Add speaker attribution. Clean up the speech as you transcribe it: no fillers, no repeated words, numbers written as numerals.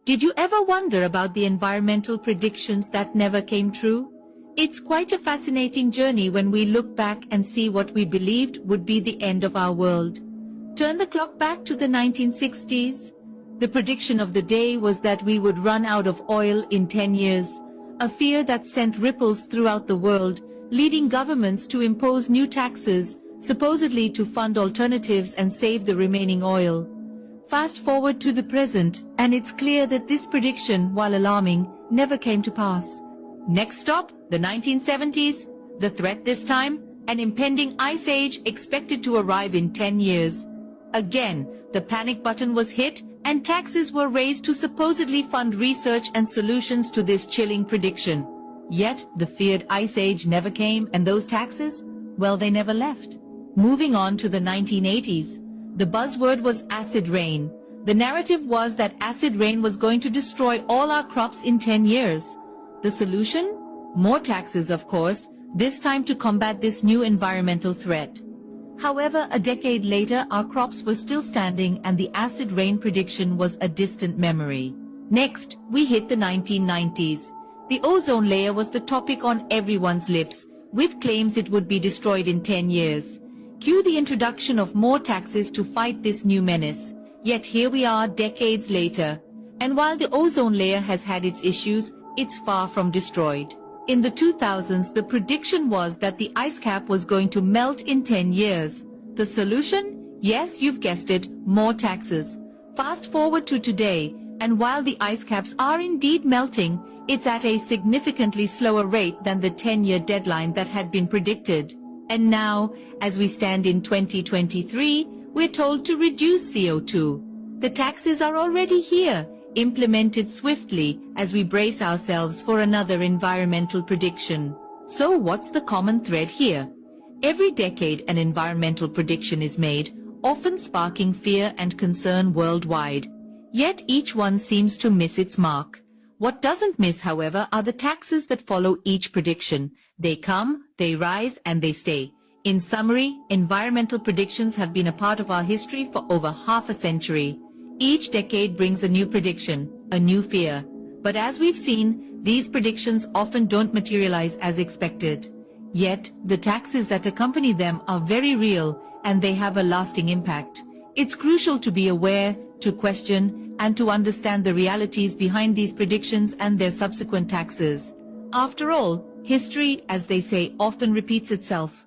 Speaker 1: Did you ever wonder about the environmental predictions that never came true? It's quite a fascinating journey when we look back and see what we believed would be the end of our world. Turn the clock back to the 1960s. The prediction of the day was that we would run out of oil in 10 years, a fear that sent ripples throughout the world, leading governments to impose new taxes, supposedly to fund alternatives and save the remaining oil. Fast forward to the present, and it's clear that this prediction, while alarming, never came to pass. Next stop, the 1970s. The threat this time, an impending ice age expected to arrive in 10 years. Again, the panic button was hit, and taxes were raised to supposedly fund research and solutions to this chilling prediction. Yet, the feared ice age never came, and those taxes, well, they never left. Moving on to the 1980s, the buzzword was acid rain. The narrative was that acid rain was going to destroy all our crops in 10 years. The solution? More taxes, of course, this time to combat this new environmental threat. However, a decade later, our crops were still standing and the acid rain prediction was a distant memory. Next, we hit the 1990s. The ozone layer was the topic on everyone's lips, with claims it would be destroyed in 10 years. Cue the introduction of more taxes to fight this new menace. Yet here we are decades later, and while the ozone layer has had its issues, it's far from destroyed. In the 2000s, the prediction was that the ice cap was going to melt in 10 years. The solution? Yes, you've guessed it, more taxes. Fast forward to today, and while the ice caps are indeed melting, it's at a significantly slower rate than the 10-year deadline that had been predicted. And now, as we stand in 2023, we're told to reduce CO2. The taxes are already here, implemented swiftly as we brace ourselves for another environmental prediction. So what's the common thread here? Every decade an environmental prediction is made, often sparking fear and concern worldwide. Yet each one seems to miss its mark. What doesn't miss, however, are the taxes that follow each prediction. They come, they rise, and they stay. In summary, environmental predictions have been a part of our history for over half a century. Each decade brings a new prediction, a new fear. But as we've seen, these predictions often don't materialize as expected. Yet, the taxes that accompany them are very real, and they have a lasting impact. It's crucial to be aware, to question, and to understand the realities behind these predictions and their subsequent taxes. After all, history, as they say, often repeats itself.